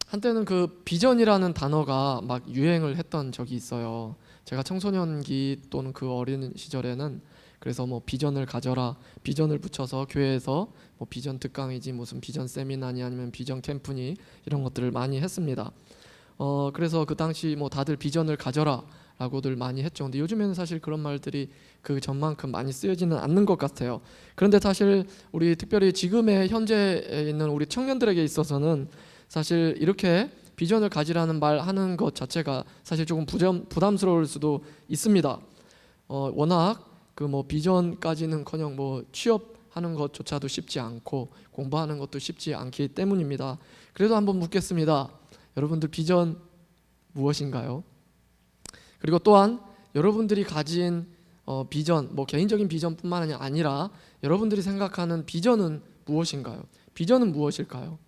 한때는 그 비전이라는 단어가 막 유행을 했던 적이 있어요. 제가 청소년기 또는 그 어린 시절에는 그래서 뭐 비전을 가져라, 비전을 붙여서 교회에서 뭐 비전 특강이지 무슨 비전 세미나니 아니면 비전 캠프니 이런 것들을 많이 했습니다. 그래서 그 당시 뭐 다들 비전을 가져라 라고들 많이 했죠. 근데 요즘에는 사실 그런 말들이 그 전만큼 많이 쓰여지는 않는 것 같아요. 그런데 사실 우리 특별히 지금의 현재에 있는 우리 청년들에게 있어서는 사실 이렇게 비전을 가지라는 말 하는 것 자체가 사실 조금 부담스러울 수도 있습니다. 워낙 그 뭐 비전까지는커녕 뭐 취업하는 것조차도 쉽지 않고 공부하는 것도 쉽지 않기 때문입니다. 그래도 한번 묻겠습니다. 여러분들 비전 무엇인가요? 그리고 또한 여러분들이 가진 비전, 뭐 개인적인 비전뿐만 아니라 여러분들이 생각하는 비전은 무엇인가요? 비전은 무엇일까요?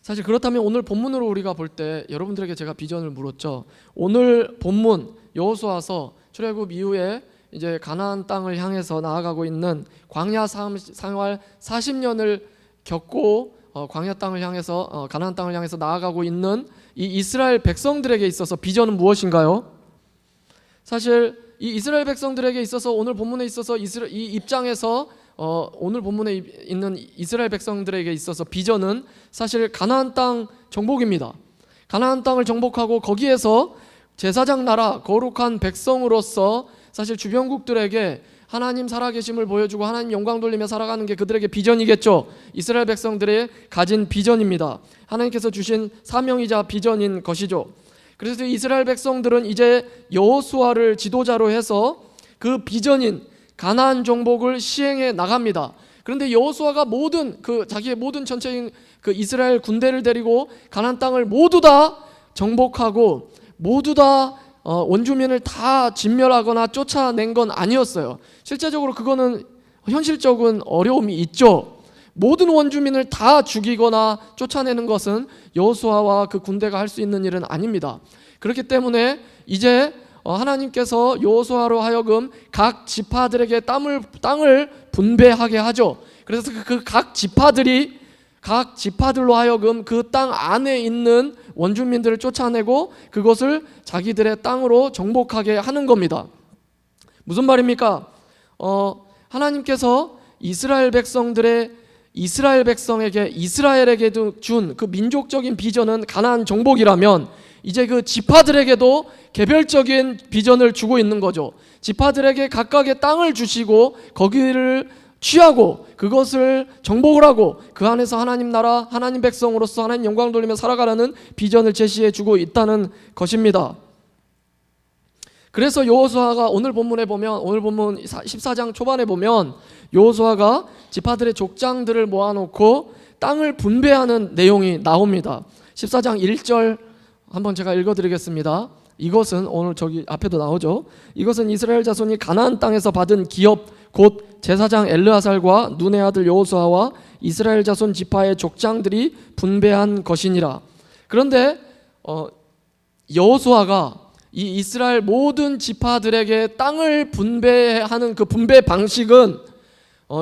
사실 그렇다면 오늘 본문으로 우리가 볼 때 여러분들에게 제가 비전을 물었죠. 오늘 본문 여호수아서 출애굽 이후에 이제 가나안 땅을 향해서 나아가고 있는 광야 생활 40년을 겪고 광야 땅을 향해서 가나안 땅을 향해서 나아가고 있는 이 이스라엘 백성들에게 있어서 비전은 무엇인가요? 사실 이 이스라엘 백성들에게 있어서 오늘 본문에 있어서 이 입장에서 오늘 본문에 있는 이스라엘 백성들에게 있어서 비전은 사실 가나안 땅 정복입니다. 가나안 땅을 정복하고 거기에서 제사장 나라 거룩한 백성으로서 사실 주변국들에게 하나님 살아계심을 보여주고 하나님 영광 돌리며 살아가는 게 그들에게 비전이겠죠. 이스라엘 백성들의 가진 비전입니다. 하나님께서 주신 사명이자 비전인 것이죠. 그래서 이스라엘 백성들은 이제 여호수아를 지도자로 해서 그 비전인 가나안 정복을 시행해 나갑니다. 그런데 여호수아가 자기의 모든 전체인 그 이스라엘 군대를 데리고 가나안 땅을 모두 다 정복하고 모두 다 원주민을 다 진멸하거나 쫓아낸 건 아니었어요. 실제적으로 그거는 현실적인 어려움이 있죠. 모든 원주민을 다 죽이거나 쫓아내는 것은 여호수아와 그 군대가 할 수 있는 일은 아닙니다. 그렇기 때문에 이제 하나님께서 여호수아로 하여금 각 지파들에게 땅을 분배하게 하죠. 그래서 그 각 지파들로 하여금 그 땅 안에 있는 원주민들을 쫓아내고 그것을 자기들의 땅으로 정복하게 하는 겁니다. 무슨 말입니까? 하나님께서 이스라엘에게 준 그 민족적인 비전은 가나안 정복이라면 이제 그 지파들에게도 개별적인 비전을 주고 있는 거죠. 지파들에게 각각의 땅을 주시고 거기를 취하고 그것을 정복을 하고 그 안에서 하나님 나라, 하나님 백성으로서 하나님 영광 돌리며 살아가라는 비전을 제시해 주고 있다는 것입니다. 그래서 여호수아가 오늘 본문 14장 초반에 보면 여호수아가 지파들의 족장들을 모아놓고 땅을 분배하는 내용이 나옵니다. 14장 1절 한번 제가 읽어드리겠습니다. 이것은 오늘 저기 앞에도 나오죠. 이것은 이스라엘 자손이 가나안 땅에서 받은 기업 곧 제사장 엘르아살과 눈의 아들 여호수아와 이스라엘 자손 지파의 족장들이 분배한 것이니라. 그런데 여호수아가 이 이스라엘 모든 지파들에게 땅을 분배하는 그 분배 방식은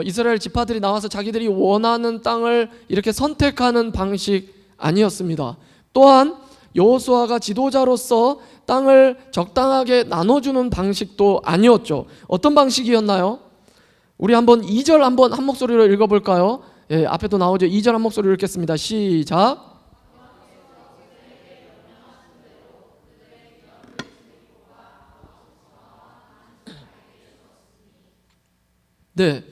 이스라엘 지파들이 나와서 자기들이 원하는 땅을 이렇게 선택하는 방식 아니었습니다. 또한 여호수아가 지도자로서 땅을 적당하게 나눠주는 방식도 아니었죠. 어떤 방식이었나요? 우리 한번 2절 한번 한 목소리로 읽어볼까요? 예, 앞에도 나오죠. 2절 한 목소리로 읽겠습니다. 시작. 네,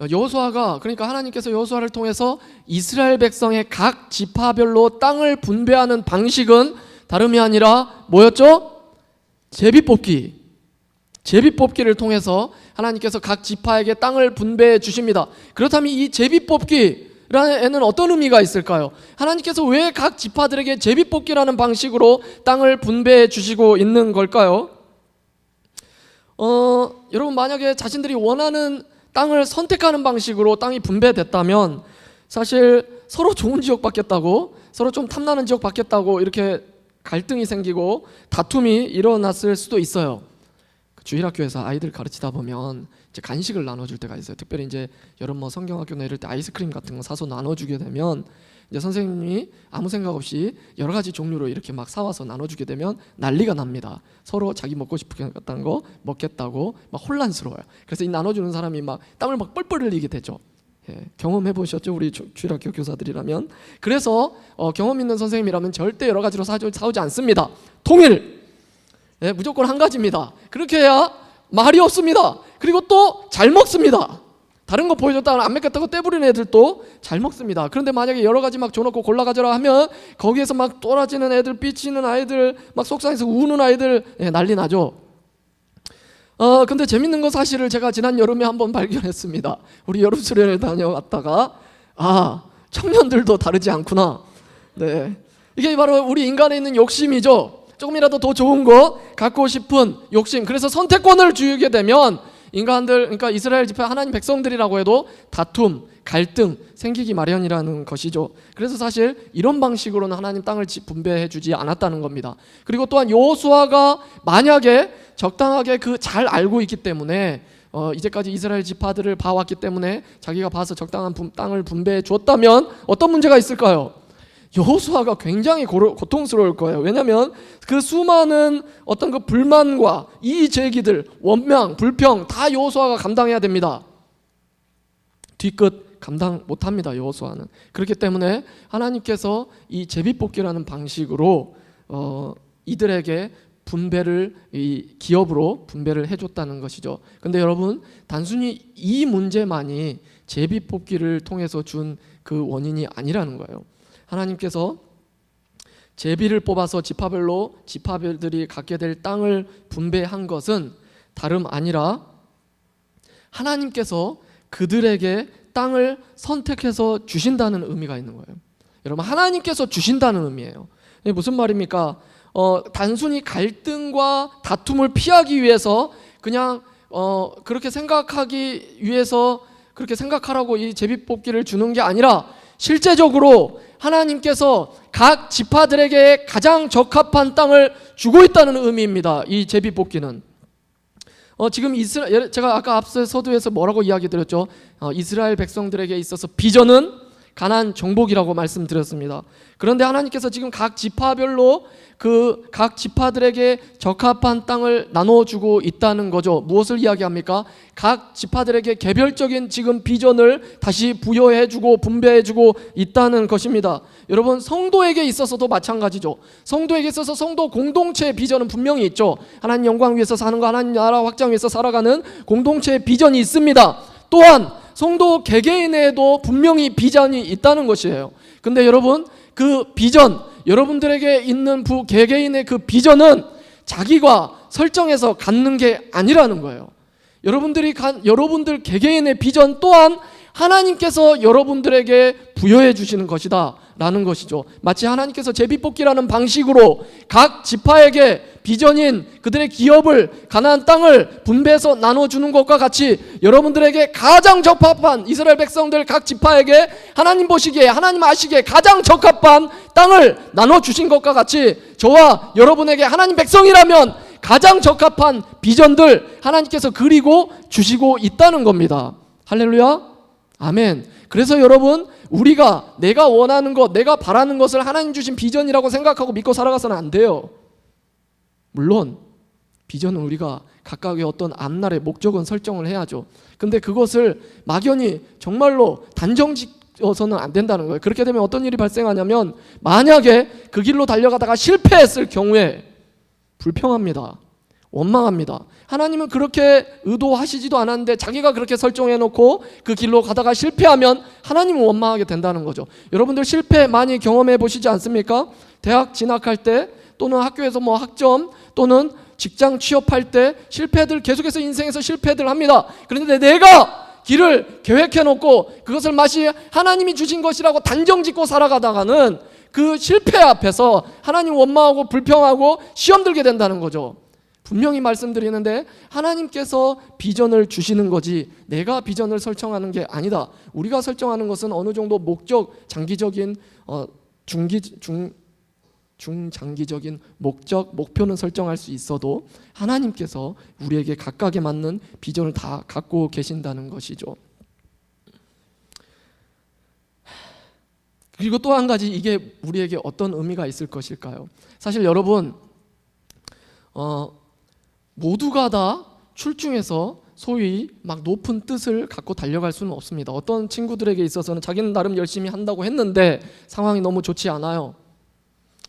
여호수아가 그러니까 하나님께서 여호수아를 통해서 이스라엘 백성의 각 지파별로 땅을 분배하는 방식은 다름이 아니라 뭐였죠? 제비뽑기를 통해서 하나님께서 각 지파에게 땅을 분배해 주십니다. 그렇다면 이 제비뽑기에는 어떤 의미가 있을까요? 하나님께서 왜 각 지파들에게 제비뽑기라는 방식으로 땅을 분배해 주시고 있는 걸까요? 여러분 만약에 자신들이 원하는 땅을 선택하는 방식으로 땅이 분배됐다면 사실 서로 좋은 지역 받겠다고 서로 좀 탐나는 지역 받겠다고 이렇게 갈등이 생기고 다툼이 일어났을 수도 있어요. 주일학교에서 아이들 가르치다 보면 이제 간식을 나눠줄 때가 있어요. 특별히 이제 여름 성경학교나 이럴 때 아이스크림 같은 거 사서 나눠주게 되면 이제 선생님이 아무 생각 없이 여러 가지 종류로 이렇게 막 사와서 나눠주게 되면 난리가 납니다. 서로 자기 먹고 싶었던 거 먹겠다고 막 혼란스러워요. 그래서 이 나눠주는 사람이 막 땀을 막 뻘뻘 흘리게 되죠. 예, 경험해 보셨죠? 우리 주일학교 교사들이라면. 그래서 경험 있는 선생님이라면 절대 여러 가지로 사오지 않습니다. 통일. 예, 무조건 한 가지입니다. 그렇게 해야 말이 없습니다. 그리고 또 잘 먹습니다. 다른 거 보여줬다가 안 먹겠다고 떼부리는 애들도 잘 먹습니다. 그런데 만약에 여러 가지 막 줘놓고 골라 가져라 하면 거기에서 막 또라지는 애들, 삐치는 아이들, 막 속상해서 우는 아이들, 예, 난리 나죠. 근데 재밌는 거 사실을 제가 지난 여름에 한번 발견했습니다. 우리 여름 수련회 다녀왔다가 청년들도 다르지 않구나. 네, 이게 바로 우리 인간에 있는 욕심이죠. 조금이라도 더 좋은 거 갖고 싶은 욕심. 그래서 선택권을 주게 되면 인간들, 그러니까 이스라엘 지파 하나님 백성들이라고 해도 다툼, 갈등 생기기 마련이라는 것이죠. 그래서 사실 이런 방식으로는 하나님 땅을 분배해 주지 않았다는 겁니다. 그리고 또한 여호수아가 만약에 적당하게 잘 알고 있기 때문에 이제까지 이스라엘 지파들을 봐왔기 때문에 자기가 봐서 적당한 땅을 분배해 줬다면 어떤 문제가 있을까요? 여호수아가 굉장히 고통스러울 거예요. 왜냐하면 그 수많은 어떤 그 불만과 이의 제기들, 원망, 불평 다 여호수아가 감당해야 됩니다. 뒤끝 감당 못합니다. 여호수아는. 그렇기 때문에 하나님께서 이 제비뽑기라는 방식으로 이들에게 분배를, 이 기업으로 분배를 해줬다는 것이죠. 근데 여러분, 단순히 이 문제만이 제비뽑기를 통해서 준 그 원인이 아니라는 거예요. 하나님께서 제비를 뽑아서 지파별로 지파별들이 갖게 될 땅을 분배한 것은 다름 아니라 하나님께서 그들에게 땅을 선택해서 주신다는 의미가 있는 거예요. 여러분, 하나님께서 주신다는 의미예요. 이게 무슨 말입니까? 단순히 갈등과 다툼을 피하기 위해서 그냥 그렇게 생각하기 위해서 그렇게 생각하라고 이 제비뽑기를 주는 게 아니라 실제적으로 하나님께서 각 지파들에게 가장 적합한 땅을 주고 있다는 의미입니다. 이 제비뽑기는. 지금 제가 아까 앞서 서두에서 뭐라고 이야기 드렸죠? 이스라엘 백성들에게 있어서 비전은 가나안 정복이라고 말씀드렸습니다. 그런데 하나님께서 지금 각 지파별로 각 지파들에게 적합한 땅을 나눠주고 있다는 거죠. 무엇을 이야기합니까? 각 지파들에게 개별적인 지금 비전을 다시 부여해주고 분배해주고 있다는 것입니다. 여러분, 성도에게 있어서도 마찬가지죠. 성도에게 있어서 성도 공동체의 비전은 분명히 있죠. 하나님 영광 위해서 사는 거, 하나님 나라 확장 위해서 살아가는 공동체의 비전이 있습니다. 또한 성도 개개인에도 분명히 비전이 있다는 것이에요. 근데 여러분, 그 비전, 여러분들에게 있는 개개인의 그 비전은 자기가 설정해서 갖는 게 아니라는 거예요. 여러분들 개개인의 비전 또한 하나님께서 여러분들에게 부여해 주시는 것이다 라는 것이죠. 마치 하나님께서 제비뽑기라는 방식으로 각 지파에게 비전인 그들의 기업을, 가나안 땅을 분배해서 나눠주는 것과 같이 여러분들에게 가장 적합한, 이스라엘 백성들 각 지파에게 하나님 보시기에, 하나님 아시기에 가장 적합한 땅을 나눠주신 것과 같이 저와 여러분에게 하나님 백성이라면 가장 적합한 비전들 하나님께서 그리고 주시고 있다는 겁니다. 할렐루야, 아멘. 그래서 여러분, 우리가 내가 원하는 것, 내가 바라는 것을 하나님 주신 비전이라고 생각하고 믿고 살아가서는 안 돼요. 물론 비전은 우리가 각각의 어떤 앞날의 목적은 설정을 해야죠. 근데 그것을 막연히 정말로 단정짓어서는 안 된다는 거예요. 그렇게 되면 어떤 일이 발생하냐면, 만약에 그 길로 달려가다가 실패했을 경우에 불평합니다. 원망합니다. 하나님은 그렇게 의도하시지도 않았는데 자기가 그렇게 설정해놓고 그 길로 가다가 실패하면 하나님은 원망하게 된다는 거죠. 여러분들 실패 많이 경험해 보시지 않습니까? 대학 진학할 때, 또는 학교에서 학점, 또는 직장 취업할 때 실패들, 계속해서 인생에서 실패들 합니다. 그런데 내가 길을 계획해놓고 그것을 마치 하나님이 주신 것이라고 단정짓고 살아가다가는 그 실패 앞에서 하나님 원망하고 불평하고 시험 들게 된다는 거죠. 분명히 말씀드리는데, 하나님께서 비전을 주시는 거지 내가 비전을 설정하는 게 아니다. 우리가 설정하는 것은 어느 정도 목적, 장기적인 중장기적인 목표는 설정할 수 있어도 하나님께서 우리에게 각각에 맞는 비전을 다 갖고 계신다는 것이죠. 그리고 또 한 가지, 이게 우리에게 어떤 의미가 있을 것일까요? 사실 여러분, 모두가 다 출중해서 소위 막 높은 뜻을 갖고 달려갈 수는 없습니다. 어떤 친구들에게 있어서는 자기는 나름 열심히 한다고 했는데 상황이 너무 좋지 않아요.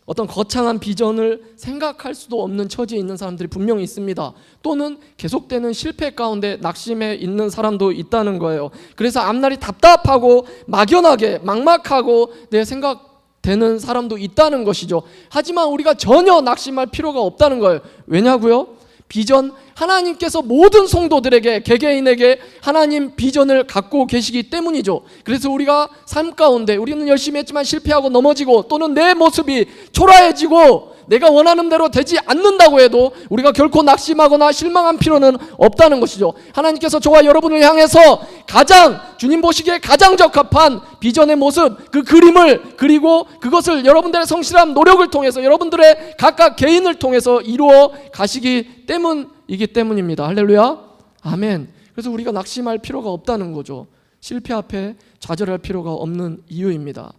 어떤 거창한 비전을 생각할 수도 없는 처지에 있는 사람들이 분명히 있습니다. 또는 계속되는 실패 가운데 낙심해 있는 사람도 있다는 거예요. 그래서 앞날이 답답하고 막연하게 막막하고 내 생각되는 사람도 있다는 것이죠. 하지만 우리가 전혀 낙심할 필요가 없다는 거예요. 왜냐고요? 비전, 하나님께서 모든 성도들에게, 개개인에게 하나님 비전을 갖고 계시기 때문이죠. 그래서 우리가 삶 가운데 우리는 열심히 했지만 실패하고 넘어지고, 또는 내 모습이 초라해지고 내가 원하는 대로 되지 않는다고 해도 우리가 결코 낙심하거나 실망한 필요는 없다는 것이죠. 하나님께서 저와 여러분을 향해서 가장, 주님 보시기에 가장 적합한 비전의 모습, 그 그림을 그리고 그것을 여러분들의 성실한 노력을 통해서, 여러분들의 각각 개인을 통해서 이루어 가시기 때문이기 때문입니다. 할렐루야, 아멘. 그래서 우리가 낙심할 필요가 없다는 거죠. 실패 앞에 좌절할 필요가 없는 이유입니다.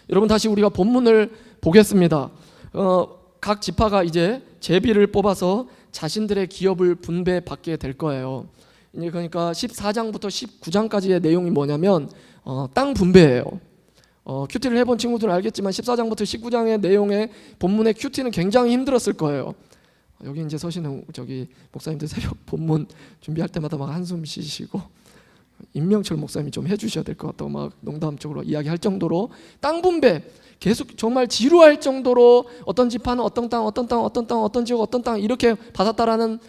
여러분, 다시 우리가 본문을 보겠습니다. 각 지파가 이제 제비를 뽑아서 자신들의 기업을 분배받게 될 거예요. 이제 그러니까 14장부터 19장까지의 내용이 뭐냐면 땅 분배예요. 큐티를 해본 친구들은 알겠지만 14장부터 19장의 내용의 본문의 큐티는 굉장히 힘들었을 거예요. 여기 이제 서시는 저기 목사님들 새벽 본문 준비할 때마다 막 한숨 쉬시고, 임명철 목사님이 좀 해주셔야 될 것 같다고 막 농담적으로 이야기할 정도로 땅 분배 계속 정말 지루할 정도로 어떤 지파는 어떤 땅, 어떤 땅, 어떤 땅, 어떤 지역, 어떤 땅 이렇게 받았다라는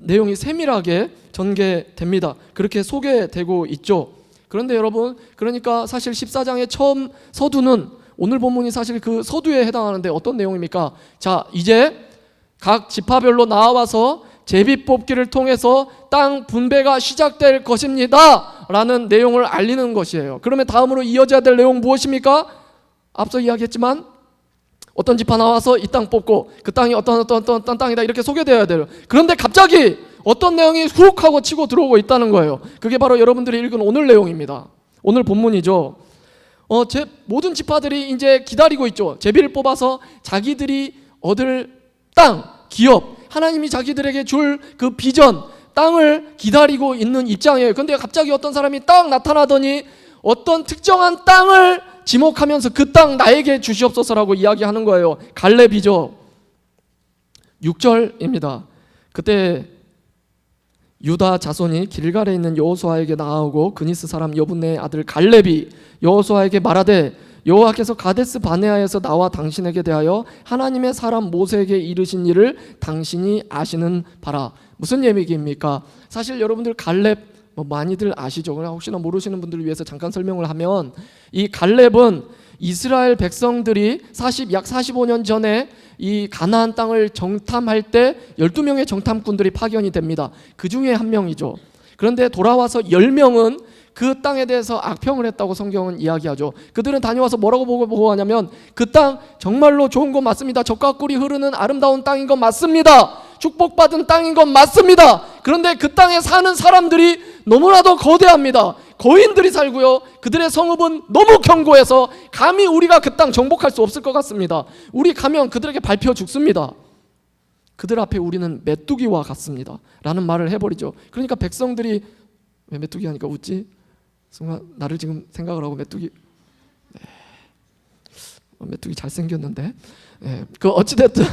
내용이 세밀하게 전개됩니다. 그렇게 소개되고 있죠. 그런데 여러분, 그러니까 사실 14장의 처음 서두는, 오늘 본문이 사실 그 서두에 해당하는데 어떤 내용입니까? 자, 이제 각 지파별로 나와서 제비 뽑기를 통해서 땅 분배가 시작될 것입니다 라는 내용을 알리는 것이에요. 그러면 다음으로 이어져야 될 내용 무엇입니까? 앞서 이야기했지만 어떤 지파 나와서 이 땅 뽑고 그 땅이 어떤 땅이다 이렇게 소개되어야 돼요. 그런데 갑자기 어떤 내용이 훅 하고 치고 들어오고 있다는 거예요. 그게 바로 여러분들이 읽은 오늘 내용입니다. 오늘 본문이죠. 모든 지파들이 이제 기다리고 있죠. 제비를 뽑아서 자기들이 얻을 땅, 기업, 하나님이 자기들에게 줄 그 비전, 땅을 기다리고 있는 입장이에요. 그런데 갑자기 어떤 사람이 딱 나타나더니 어떤 특정한 땅을 지목하면서 그 땅 나에게 주시옵소서라고 이야기하는 거예요. 갈렙이죠. 6절입니다. 그때 유다 자손이 길갈에 있는 여호수아에게 나아오고 그니스 사람 여분네의 아들 갈렙이 여호수아에게 말하되 여호와께서 가데스 바네아에서 나와 당신에게 대하여 하나님의 사람 모세에게 이르신 일을 당신이 아시는 바라. 무슨 얘기입니까? 사실 여러분들 갈렙 많이들 아시죠? 그러나 혹시나 모르시는 분들을 위해서 잠깐 설명을 하면, 이 갈렙은 이스라엘 백성들이 약 45년 전에 이 가나안 땅을 정탐할 때 12명의 정탐꾼들이 파견이 됩니다. 그 중에 한 명이죠. 그런데 돌아와서 10명은 그 땅에 대해서 악평을 했다고 성경은 이야기하죠. 그들은 다녀와서 뭐라고 보고하냐면, 그 땅 정말로 좋은 것 맞습니다. 젖과 꿀이 흐르는 아름다운 땅인 것 맞습니다. 축복받은 땅인 것 맞습니다. 그런데 그 땅에 사는 사람들이 너무나도 거대합니다. 거인들이 살고요. 그들의 성읍은 너무 견고해서 감히 우리가 그 땅 정복할 수 없을 것 같습니다. 우리 가면 그들에게 밟혀 죽습니다. 그들 앞에 우리는 메뚜기와 같습니다 라는 말을 해버리죠. 그러니까 백성들이, 왜 메뚜기 하니까 웃지? 순간 나를 지금 생각을 하고 메뚜기, 메뚜기 잘생겼는데, 그 어찌됐든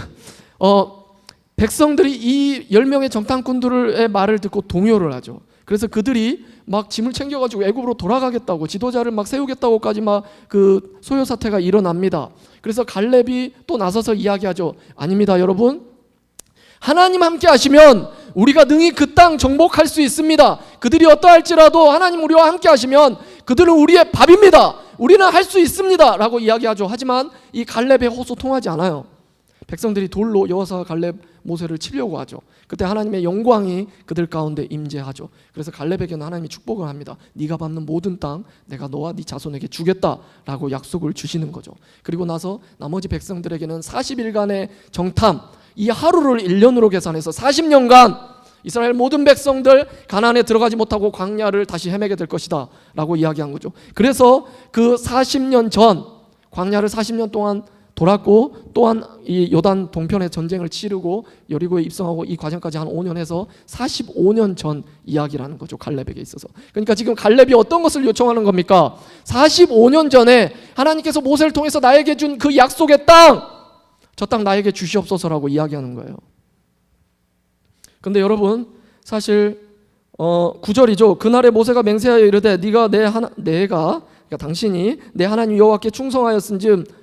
백성들이 이 10명의 정탐꾼들의 말을 듣고 동요를 하죠. 그래서 그들이 막 짐을 챙겨가지고 애굽으로 돌아가겠다고, 지도자를 막 세우겠다고까지 막 그 소요 사태가 일어납니다. 그래서 갈렙이 또 나서서 이야기하죠. 아닙니다, 여러분. 하나님 함께 하시면 우리가 능히 그 땅 정복할 수 있습니다. 그들이 어떠할지라도 하나님 우리와 함께 하시면 그들은 우리의 밥입니다. 우리는 할 수 있습니다 라고 이야기하죠. 하지만 이 갈렙의 호소 통하지 않아요. 백성들이 돌로 여호수아와 갈렙, 모세를 치려고 하죠. 그때 하나님의 영광이 그들 가운데 임재하죠. 그래서 갈렙에게는 하나님이 축복을 합니다. 네가 받는 모든 땅 내가 너와 네 자손에게 주겠다라고 약속을 주시는 거죠. 그리고 나서 나머지 백성들에게는 40일간의 정탐, 이 하루를 1년으로 계산해서 40년간 이스라엘 모든 백성들 가나안에 들어가지 못하고 광야를 다시 헤매게 될 것이다 라고 이야기한 거죠. 그래서 그 40년 전 광야를 40년 동안 돌았고, 또한 이 요단 동편의 전쟁을 치르고 여리고에 입성하고 이 과정까지 한 5년 해서 45년 전 이야기라는 거죠, 갈렙에게 있어서. 그러니까 지금 갈렙이 어떤 것을 요청하는 겁니까? 45년 전에 하나님께서 모세를 통해서 나에게 준 그 약속의 땅, 저 땅 나에게 주시옵소서라고 이야기하는 거예요. 근데 여러분, 사실 9절이죠. 그날에 모세가 맹세하여 이르되 그러니까 당신이 내 하나님 여호와께 충성하였은즉,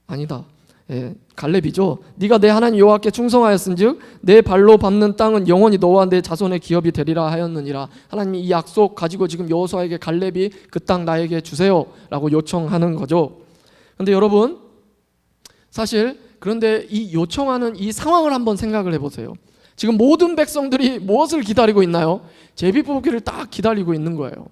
아니다, 갈렙이죠. 네가 내 하나님 여호와께 충성하였은즉 내 발로 밟는 땅은 영원히 너와 내 자손의 기업이 되리라 하였느니라. 하나님이 이 약속 가지고 지금 여호수아에게 갈렙이 그 땅 나에게 주세요라고 요청하는 거죠. 근데 여러분, 사실 그런데 이 요청하는 이 상황을 한번 생각을 해보세요. 지금 모든 백성들이 무엇을 기다리고 있나요? 제비뽑기를 딱 기다리고 있는 거예요.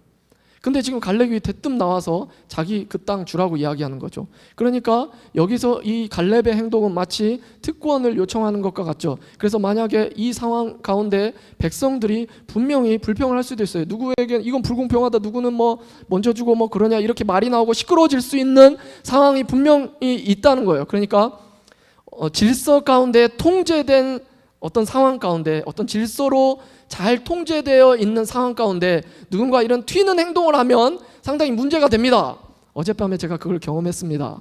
근데 지금 갈렙이 대뜸 나와서 자기 그 땅 주라고 이야기하는 거죠. 그러니까 여기서 이 갈렙의 행동은 마치 특권을 요청하는 것과 같죠. 그래서 만약에 이 상황 가운데 백성들이 분명히 불평을 할 수도 있어요. 누구에게 이건 불공평하다, 누구는 뭐 먼저 주고 뭐 그러냐, 이렇게 말이 나오고 시끄러워질 수 있는 상황이 분명히 있다는 거예요. 그러니까 질서 가운데 통제된 어떤 상황 가운데, 어떤 질서로 잘 통제되어 있는 상황 가운데 누군가 이런 튀는 행동을 하면 상당히 문제가 됩니다. 어젯밤에 제가 그걸 경험했습니다.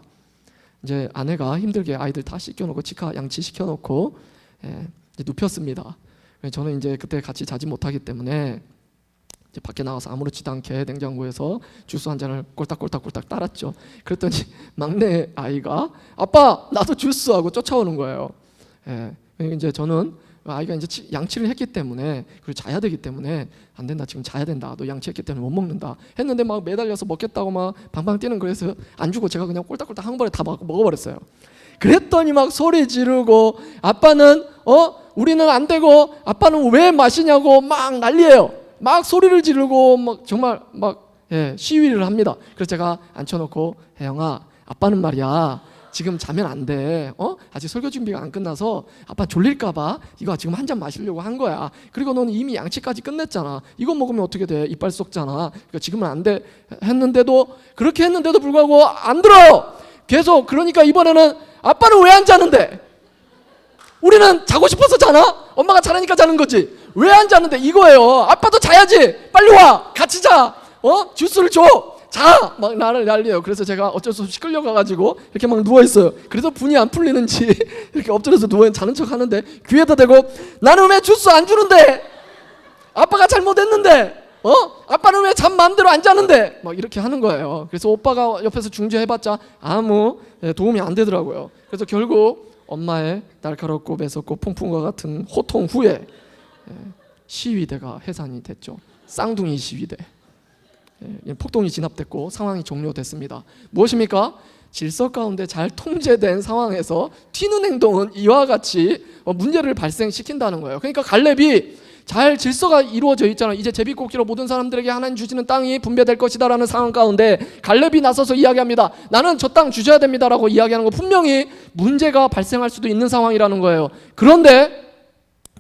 이제 아내가 힘들게 아이들 다 씻겨놓고 치카 양치 시켜놓고 이제 눕혔습니다. 저는 이제 그때 같이 자지 못하기 때문에 이제 밖에 나가서 아무렇지도 않게 냉장고에서 주스 한 잔을 꼴딱꼴딱 따랐죠. 그랬더니 막내 아이가 아빠 나도 주스 하고 쫓아오는 거예요. 이제 저는 아이가 이제 양치를 했기 때문에, 그리고 자야 되기 때문에 안 된다, 지금 자야 된다, 너 양치했기 때문에 못 먹는다 했는데 막 매달려서 먹겠다고 막 방방 뛰는, 그래서 안 주고 제가 그냥 꼴딱꼴딱 한 번에 다 먹어버렸어요. 그랬더니 막 소리 지르고 아빠는 우리는 안 되고 아빠는 왜 마시냐고 막 난리예요. 막 소리를 지르고 막 정말 막 시위를 합니다. 그래서 제가 앉혀놓고 혜영아, 아빠는 말이야 지금 자면 안 돼. 아직 설교 준비가 안 끝나서 아빠 졸릴까봐 이거 지금 한 잔 마시려고 한 거야. 그리고 너는 이미 양치까지 끝냈잖아. 이거 먹으면 어떻게 돼? 이빨 썩잖아. 그러니까 지금은 안 돼. 그렇게 했는데도 불구하고 안 들어요. 계속. 그러니까 이번에는 아빠는 왜 안 자는데? 우리는 자고 싶어서 자나? 엄마가 자라니까 자는 거지. 왜 안 자는데? 이거예요. 아빠도 자야지. 빨리 와. 같이 자. 주스를 줘. 자! 막 나를 난리예요. 그래서 제가 어쩔 수 없이 끌려가가지고 이렇게 막 누워있어요. 그래서 분이 안 풀리는지 이렇게 엎드려서 자는 척 하는데 귀에다 대고 나는 왜 주스 안 주는데? 아빠가 잘못했는데? 아빠는 왜 잠 마음대로 안 자는데? 막 이렇게 하는 거예요. 그래서 오빠가 옆에서 중재해봤자 아무 도움이 안 되더라고요. 그래서 결국 엄마의 날카롭고 매섭고 풍풍과 같은 호통 후에 시위대가 해산이 됐죠. 쌍둥이 시위대. 폭동이 진압됐고 상황이 종료됐습니다. 무엇입니까? 질서 가운데 잘 통제된 상황에서 튀는 행동은 이와 같이 문제를 발생시킨다는 거예요. 그러니까 갈렙이 잘 질서가 이루어져 있잖아요. 이제 제비뽑기로 모든 사람들에게 하나님 주시는 땅이 분배될 것이다 라는 상황 가운데 갈렙이 나서서 이야기합니다. 나는 저 땅 주셔야 됩니다 라고 이야기하는 거, 분명히 문제가 발생할 수도 있는 상황이라는 거예요. 그런데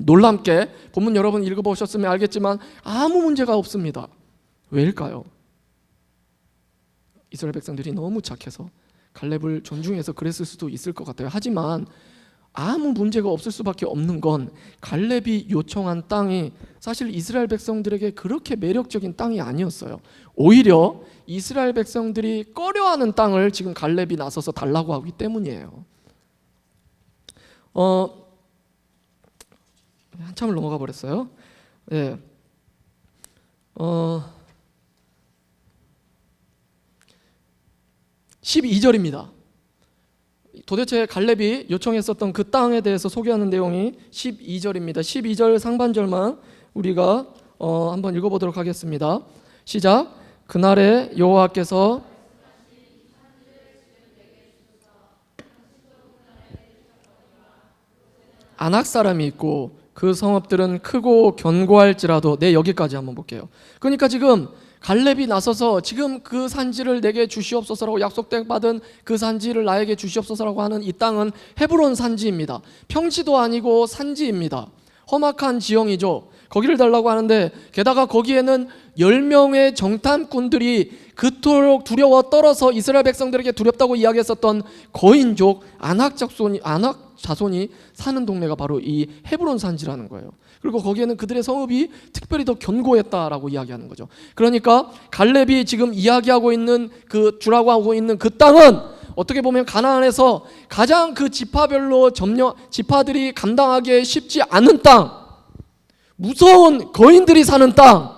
놀랍게 본문 여러분 읽어보셨으면 알겠지만 아무 문제가 없습니다. 왜일까요? 이스라엘 백성들이 너무 착해서, 갈렙을 존중해서 그랬을 수도 있을 것 같아요. 하지만 아무 문제가 없을 수밖에 없는 건 갈렙이 요청한 땅이 사실 이스라엘 백성들에게 그렇게 매력적인 땅이 아니었어요. 오히려 이스라엘 백성들이 꺼려하는 땅을 지금 갈렙이 나서서 달라고 하기 때문이에요. 한참을 넘어가 버렸어요. 12절입니다. 도대체 갈렙이 요청했었던 그 땅에 대해서 소개하는 내용이 12절입니다. 12절 상반절만 우리가 한번 읽어보도록 하겠습니다. 시작. 그날에 여호와께서 아낙 사람이 있고 그 성읍들은 크고 견고할지라도, 여기까지 한번 볼게요. 그러니까 지금 갈렙이 나서서 지금 그 산지를 내게 주시옵소서라고 약속받은 그 산지를 나에게 주시옵소서라고 하는 이 땅은 헤브론 산지입니다. 평지도 아니고 산지입니다. 험악한 지형이죠. 거기를 달라고 하는데 게다가 거기에는 10명의 정탐꾼들이 그토록 두려워 떨어서 이스라엘 백성들에게 두렵다고 이야기했었던 거인족 아낙 자손이 사는 동네가 바로 이 헤브론 산지라는 거예요. 그리고 거기에는 그들의 성읍이 특별히 더 견고했다라고 이야기하는 거죠. 그러니까 갈렙이 지금 이야기하고 있는 주라고 하고 있는 그 땅은 어떻게 보면 가나안에서 가장 그 지파별로 지파들이 감당하기 쉽지 않은 땅, 무서운 거인들이 사는 땅,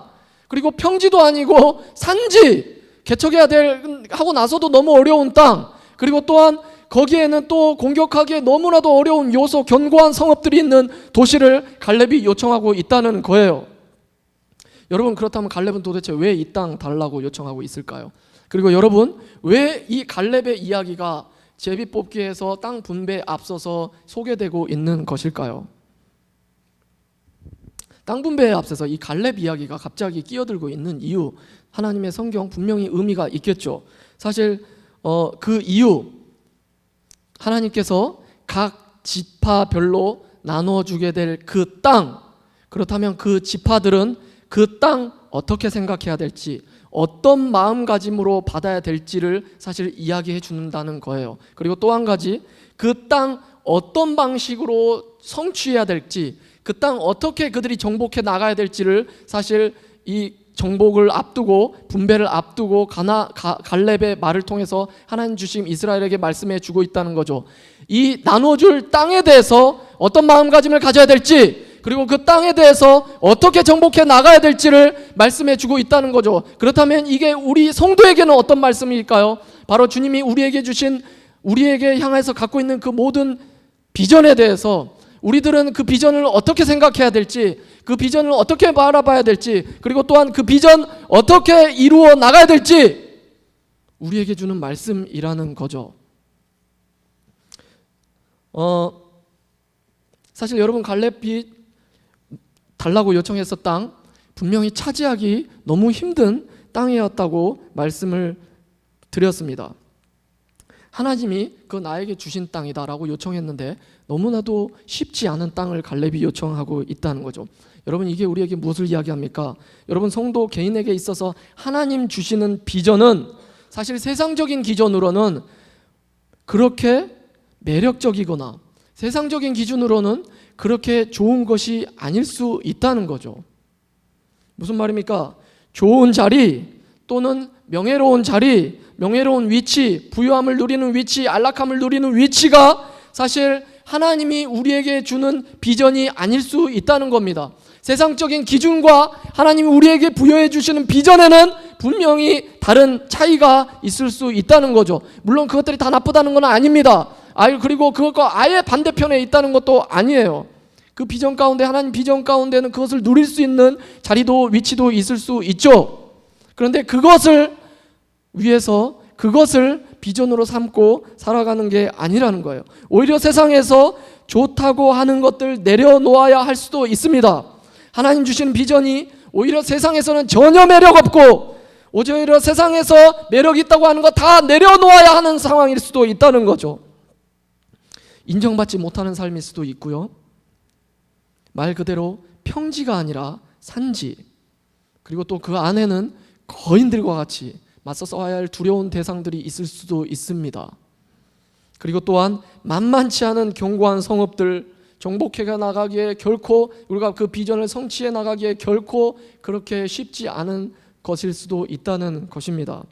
그리고 평지도 아니고 산지, 개척해야 하고 나서도 너무 어려운 땅, 그리고 또한 거기에는 또 공격하기에 너무나도 어려운 요소, 견고한 성읍들이 있는 도시를 갈렙이 요청하고 있다는 거예요. 여러분, 그렇다면 갈렙은 도대체 왜 이 땅 달라고 요청하고 있을까요? 그리고 여러분, 왜 이 갈렙의 이야기가 제비뽑기에서 땅 분배에 앞서서 소개되고 있는 것일까요? 땅 분배에 앞서서 이 갈렙 이야기가 갑자기 끼어들고 있는 이유, 하나님의 성경 분명히 의미가 있겠죠. 사실 그 이유, 하나님께서 각 지파별로 나눠주게 될 그 땅, 그렇다면 그 지파들은 그 땅 어떻게 생각해야 될지, 어떤 마음가짐으로 받아야 될지를 사실 이야기해 준다는 거예요. 그리고 또 한 가지, 그 땅 어떤 방식으로 성취해야 될지, 그 땅 어떻게 그들이 정복해 나가야 될지를 사실 이 정복을 앞두고, 분배를 앞두고 갈렙의 말을 통해서 하나님 주신 이스라엘에게 말씀해 주고 있다는 거죠. 이 나눠줄 땅에 대해서 어떤 마음가짐을 가져야 될지, 그리고 그 땅에 대해서 어떻게 정복해 나가야 될지를 말씀해 주고 있다는 거죠. 그렇다면 이게 우리 성도에게는 어떤 말씀일까요? 바로 주님이 우리에게 향해서 갖고 있는 그 모든 비전에 대해서 우리들은 그 비전을 어떻게 생각해야 될지, 그 비전을 어떻게 바라봐야 될지, 그리고 또한 그 비전 어떻게 이루어 나가야 될지 우리에게 주는 말씀이라는 거죠. 사실 여러분, 갈렙이 달라고 요청했던 땅, 분명히 차지하기 너무 힘든 땅이었다고 말씀을 드렸습니다. 하나님이 그 나에게 주신 땅이다라고 요청했는데 너무나도 쉽지 않은 땅을 갈렙이 요청하고 있다는 거죠. 여러분, 이게 우리에게 무엇을 이야기합니까? 여러분, 성도 개인에게 있어서 하나님 주시는 비전은 사실 세상적인 기준으로는 그렇게 매력적이거나 세상적인 기준으로는 그렇게 좋은 것이 아닐 수 있다는 거죠. 무슨 말입니까? 좋은 자리 또는 명예로운 자리, 명예로운 위치, 부유함을 누리는 위치, 안락함을 누리는 위치가 사실 하나님이 우리에게 주는 비전이 아닐 수 있다는 겁니다. 세상적인 기준과 하나님이 우리에게 부여해 주시는 비전에는 분명히 다른 차이가 있을 수 있다는 거죠. 물론 그것들이 다 나쁘다는 건 아닙니다. 그리고 그것과 아예 반대편에 있다는 것도 아니에요. 그 비전 가운데, 하나님 비전 가운데는 그것을 누릴 수 있는 자리도 위치도 있을 수 있죠. 그런데 그것을 위해서 그것을 비전으로 삼고 살아가는 게 아니라는 거예요. 오히려 세상에서 좋다고 하는 것들 내려놓아야 할 수도 있습니다. 하나님 주시는 비전이 오히려 세상에서는 전혀 매력 없고 오히려 세상에서 매력 있다고 하는 거 다 내려놓아야 하는 상황일 수도 있다는 거죠. 인정받지 못하는 삶일 수도 있고요. 말 그대로 평지가 아니라 산지, 그리고 또 그 안에는 거인들과 같이 맞서 싸워야 할 두려운 대상들이 있을 수도 있습니다. 그리고 또한 만만치 않은 견고한 성읍들, 정복해 나가기에 결코, 우리가 그 비전을 성취해 나가기에 결코 그렇게 쉽지 않은 것일 수도 있다는 것입니다.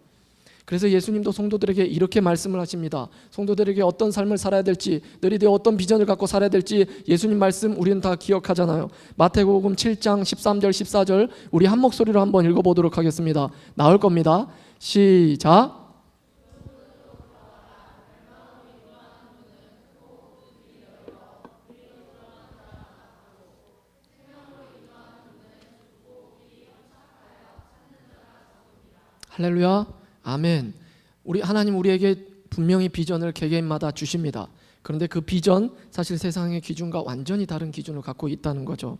그래서 예수님도 성도들에게 이렇게 말씀을 하십니다. 성도들에게 어떤 삶을 살아야 될지, 너희들이 어떤 비전을 갖고 살아야 될지 예수님 말씀 우리는 다 기억하잖아요. 마태복음 7장 13절 14절 우리 한 목소리로 한번 읽어보도록 하겠습니다. 나올 겁니다. 시작. 할렐루야, 아멘. 우리 하나님 우리에게 분명히 비전을 개개인마다 주십니다. 그런데 그 비전, 사실 세상의 기준과 완전히 다른 기준을 갖고 있다는 거죠.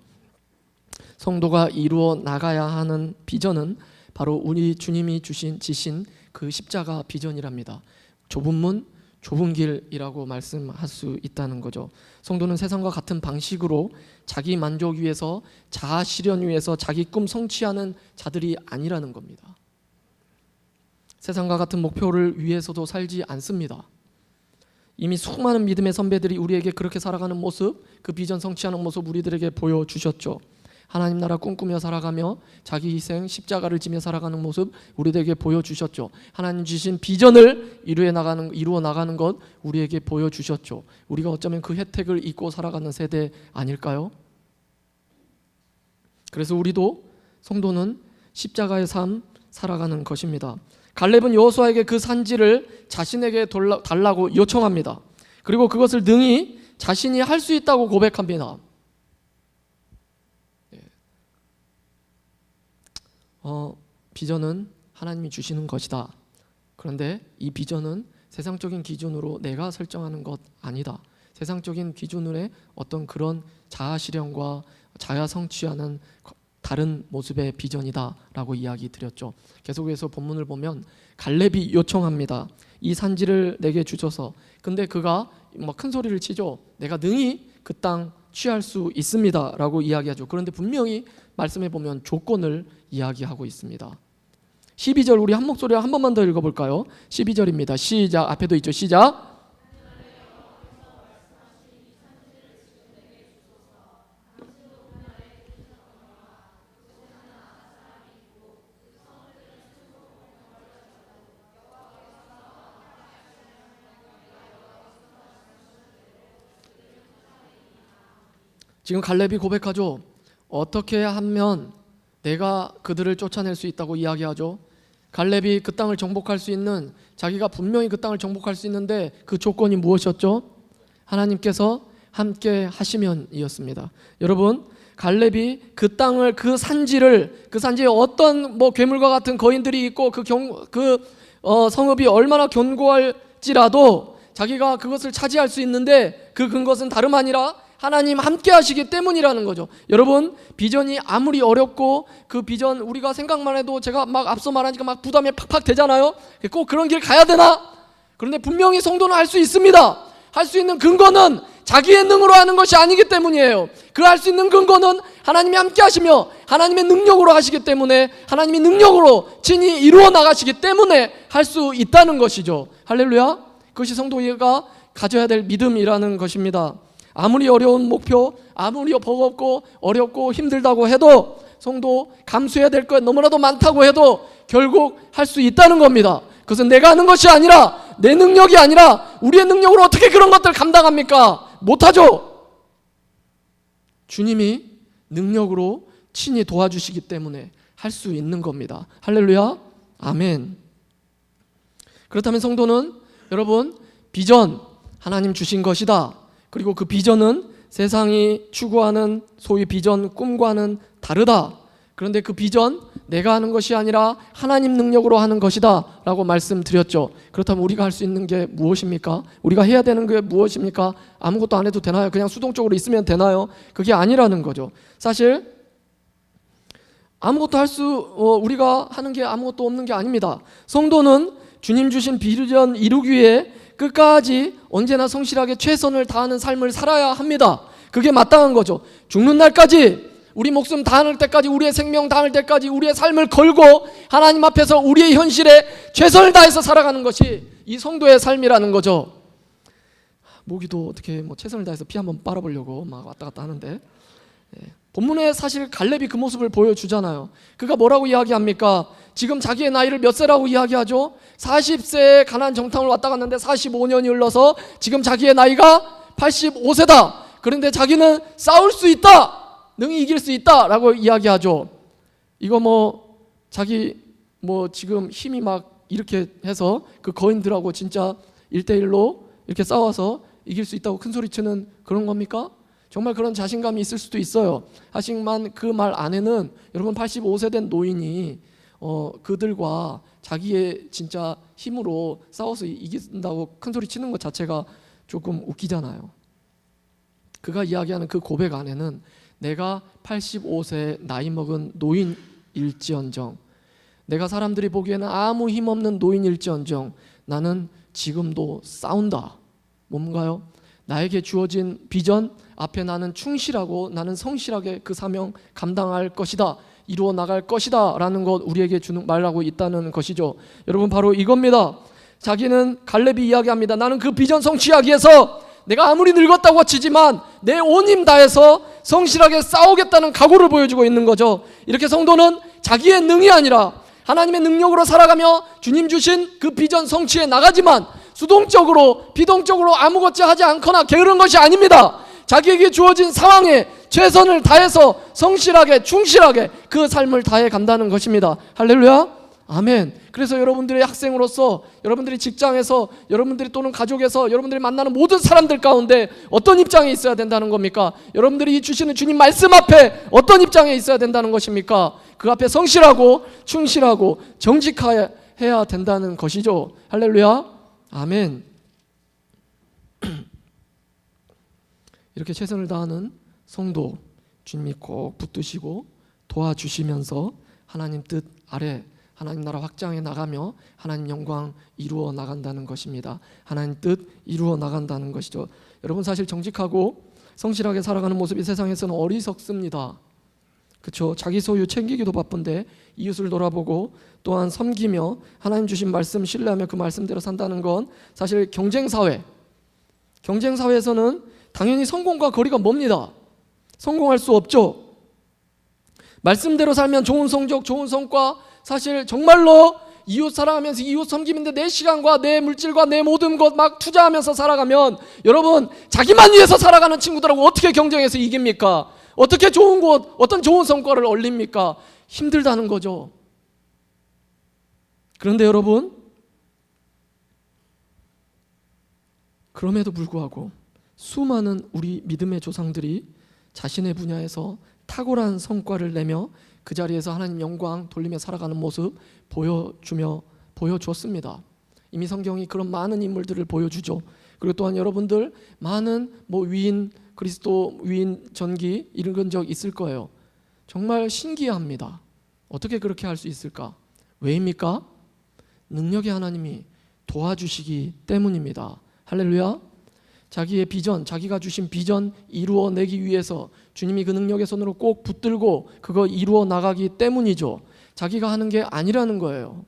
성도가 이루어 나가야 하는 비전은 바로 우리 주님이 지신 그 십자가 비전이랍니다. 좁은 문, 좁은 길이라고 말씀할 수 있다는 거죠. 성도는 세상과 같은 방식으로 자기 만족 위해서, 자아 실현 위해서 자기 꿈 성취하는 자들이 아니라는 겁니다. 세상과 같은 목표를 위해서도 살지 않습니다. 이미 수많은 믿음의 선배들이 우리에게 그렇게 살아가는 모습, 그 비전 성취하는 모습 우리들에게 보여주셨죠. 하나님 나라 꿈꾸며 살아가며 자기 희생, 십자가를 지며 살아가는 모습 우리들에게 보여주셨죠. 하나님 주신 비전을 이루어 나가는 것 우리에게 보여주셨죠. 우리가 어쩌면 그 혜택을 잊고 살아가는 세대 아닐까요? 그래서 우리도 성도는 십자가의 삶 살아가는 것입니다. 갈렙은 여호수아에게 그 산지를 자신에게 달라고 요청합니다. 그리고 그것을 능히 자신이 할 수 있다고 고백합니다. 비전은 하나님이 주시는 것이다. 그런데 이 비전은 세상적인 기준으로 내가 설정하는 것 아니다. 세상적인 기준으로의 어떤 그런 자아 실현과 자아 성취하는 다른 모습의 비전이다 라고 이야기 드렸죠. 계속해서 본문을 보면 갈렙이 요청합니다. 이 산지를 내게 주셔서. 근데 그가 큰 소리를 치죠. 내가 능히 그 땅 취할 수 있습니다 라고 이야기하죠. 그런데 분명히 말씀해 보면 조건을 이야기하고 있습니다. 12절 우리 한 목소리로 한 번만 더 읽어볼까요? 12절입니다. 시작. 앞에도 있죠. 시작. 지금 갈렙이 고백하죠. 어떻게 하면 내가 그들을 쫓아낼 수 있다고 이야기하죠. 갈렙이 그 땅을 정복할 수 있는, 자기가 분명히 그 땅을 정복할 수 있는데 그 조건이 무엇이었죠? 하나님께서 함께 하시면이었습니다. 여러분, 갈렙이 그 땅을, 그 산지에 어떤 괴물과 같은 거인들이 있고 성읍이 얼마나 견고할지라도 자기가 그것을 차지할 수 있는데 그 근것은 다름 아니라 하나님 함께 하시기 때문이라는 거죠. 여러분, 비전이 아무리 어렵고 그 비전 우리가 생각만 해도 제가 앞서 말하니까 부담이 팍팍 되잖아요. 꼭 그런 길 가야 되나? 그런데 분명히 성도는 할 수 있습니다. 할 수 있는 근거는 자기의 능으로 하는 것이 아니기 때문이에요. 그 할 수 있는 근거는 하나님이 함께 하시며 하나님의 능력으로 하시기 때문에, 하나님이 능력으로 친히 이루어 나가시기 때문에 할 수 있다는 것이죠. 할렐루야. 그것이 성도가 가져야 될 믿음이라는 것입니다. 아무리 어려운 목표, 아무리 버겁고 어렵고 힘들다고 해도, 성도 감수해야 될 것 너무나도 많다고 해도 결국 할 수 있다는 겁니다. 그것은 내가 하는 것이 아니라, 내 능력이 아니라 우리의 능력으로 어떻게 그런 것들을 감당합니까? 못하죠. 주님이 능력으로 친히 도와주시기 때문에 할 수 있는 겁니다. 할렐루야. 아멘. 그렇다면 성도는 여러분, 비전 하나님 주신 것이다. 그리고 그 비전은 세상이 추구하는 소위 비전, 꿈과는 다르다. 그런데 그 비전 내가 하는 것이 아니라 하나님 능력으로 하는 것이다 라고 말씀드렸죠. 그렇다면 우리가 할 수 있는 게 무엇입니까? 우리가 해야 되는 게 무엇입니까? 아무것도 안 해도 되나요? 그냥 수동적으로 있으면 되나요? 그게 아니라는 거죠. 사실 우리가 하는 게 아무것도 없는 게 아닙니다. 성도는 주님 주신 비전 이루기 위해 끝까지 언제나 성실하게 최선을 다하는 삶을 살아야 합니다. 그게 마땅한 거죠. 죽는 날까지, 우리 목숨 다할 때까지, 우리의 생명 다할 때까지 우리의 삶을 걸고 하나님 앞에서 우리의 현실에 최선을 다해서 살아가는 것이 이 성도의 삶이라는 거죠. 모기도 어떻게 최선을 다해서 피 한번 빨아보려고 왔다 갔다 하는데, 본문에 사실 갈렙이 그 모습을 보여주잖아요. 그가 뭐라고 이야기합니까? 지금 자기의 나이를 몇 세라고 이야기하죠? 40세에 가나안 정탐을 왔다 갔는데 45년이 흘러서 지금 자기의 나이가 85세다. 그런데 자기는 싸울 수 있다, 능히 이길 수 있다 라고 이야기하죠. 이거 자기 지금 힘이 이렇게 해서 그 거인들하고 진짜 1대1로 이렇게 싸워서 이길 수 있다고 큰 소리치는 그런 겁니까? 정말 그런 자신감이 있을 수도 있어요. 하지만 그 말 안에는 여러분 85세 된 노인이 그들과 자기의 진짜 힘으로 싸워서 이긴다고 큰 소리 치는 것 자체가 조금 웃기잖아요. 그가 이야기하는 그 고백 안에는 내가 85세 나이 먹은 노인일지언정, 내가 사람들이 보기에는 아무 힘없는 노인일지언정 나는 지금도 싸운다. 뭔가요? 나에게 주어진 비전 앞에 나는 충실하고 나는 성실하게 그 사명 감당할 것이다, 이루어 나갈 것이다 라는 것 우리에게 말하고 있다는 것이죠. 여러분, 바로 이겁니다. 자기는 갈렙이 이야기합니다. 나는 그 비전 성취하기 위해서 내가 아무리 늙었다고 치지만 내 온 힘 다해서 성실하게 싸우겠다는 각오를 보여주고 있는 거죠. 이렇게 성도는 자기의 능이 아니라 하나님의 능력으로 살아가며 주님 주신 그 비전 성취에 나가지만 수동적으로 비동적으로 아무것도 하지 않거나 게으른 것이 아닙니다. 자기에게 주어진 상황에 최선을 다해서 성실하게 충실하게 그 삶을 다해 간다는 것입니다. 할렐루야. 아멘. 그래서 여러분들의 학생으로서, 여러분들이 직장에서, 여러분들이 또는 가족에서, 여러분들이 만나는 모든 사람들 가운데 어떤 입장에 있어야 된다는 겁니까? 여러분들이 주시는 주님 말씀 앞에 어떤 입장에 있어야 된다는 것입니까? 그 앞에 성실하고 충실하고 정직해야 된다는 것이죠. 할렐루야. 아멘. 이렇게 최선을 다하는 성도, 주님이 꼭 붙드시고 도와주시면서 하나님 뜻 아래 하나님 나라 확장해 나가며 하나님 영광 이루어 나간다는 것입니다. 하나님 뜻 이루어 나간다는 것이죠. 여러분, 사실 정직하고 성실하게 살아가는 모습이 세상에서는 어리석습니다. 그렇죠? 자기 소유 챙기기도 바쁜데 이웃을 돌아보고 또한 섬기며 하나님 주신 말씀 신뢰하며 그 말씀대로 산다는 건 사실 경쟁사회에서는 당연히 성공과 거리가 멉니다. 성공할 수 없죠. 말씀대로 살면 좋은 성적, 좋은 성과, 사실 정말로 이웃 사랑하면서 이웃 섬기는데 내 시간과 내 물질과 내 모든 것 막 투자하면서 살아가면 여러분, 자기만 위해서 살아가는 친구들하고 어떻게 경쟁해서 이깁니까? 어떻게 좋은 곳, 어떤 좋은 성과를 올립니까? 힘들다는 거죠. 그런데 여러분, 그럼에도 불구하고 수많은 우리 믿음의 조상들이 자신의 분야에서 탁월한 성과를 내며 그 자리에서 하나님 영광 돌리며 살아가는 모습 보여주었습니다. 이미 성경이 그런 많은 인물들을 보여주죠. 그리고 또한 여러분들 많은 위인, 그리스도 위인 전기 읽은 적 있을 거예요. 정말 신기합니다. 어떻게 그렇게 할 수 있을까? 왜입니까? 능력의 하나님이 도와주시기 때문입니다. 할렐루야. 자기의 비전, 자기가 주신 비전 이루어내기 위해서 주님이 그 능력의 손으로 꼭 붙들고 그거 이루어 나가기 때문이죠. 자기가 하는 게 아니라는 거예요.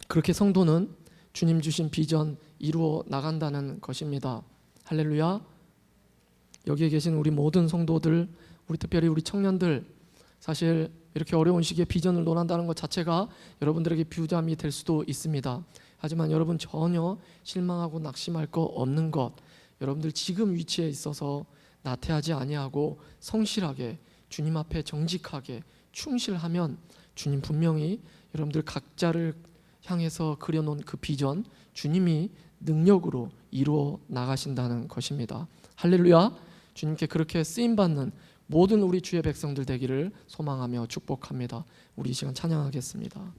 그렇게 성도는 주님 주신 비전 이루어 나간다는 것입니다. 할렐루야. 여기에 계신 우리 모든 성도들, 우리 특별히 우리 청년들, 사실 이렇게 어려운 시기에 비전을 논한다는 것 자체가 여러분들에게 부담이 될 수도 있습니다. 하지만 여러분, 전혀 실망하고 낙심할 거 없는 것, 여러분들 지금 위치에 있어서 나태하지 아니하고 성실하게 주님 앞에 정직하게 충실하면 주님 분명히 여러분들 각자를 향해서 그려놓은 그 비전 주님이 능력으로 이루어 나가신다는 것입니다. 할렐루야. 주님께 그렇게 쓰임받는 모든 우리 주의 백성들 되기를 소망하며 축복합니다. 우리 이 시간 찬양하겠습니다.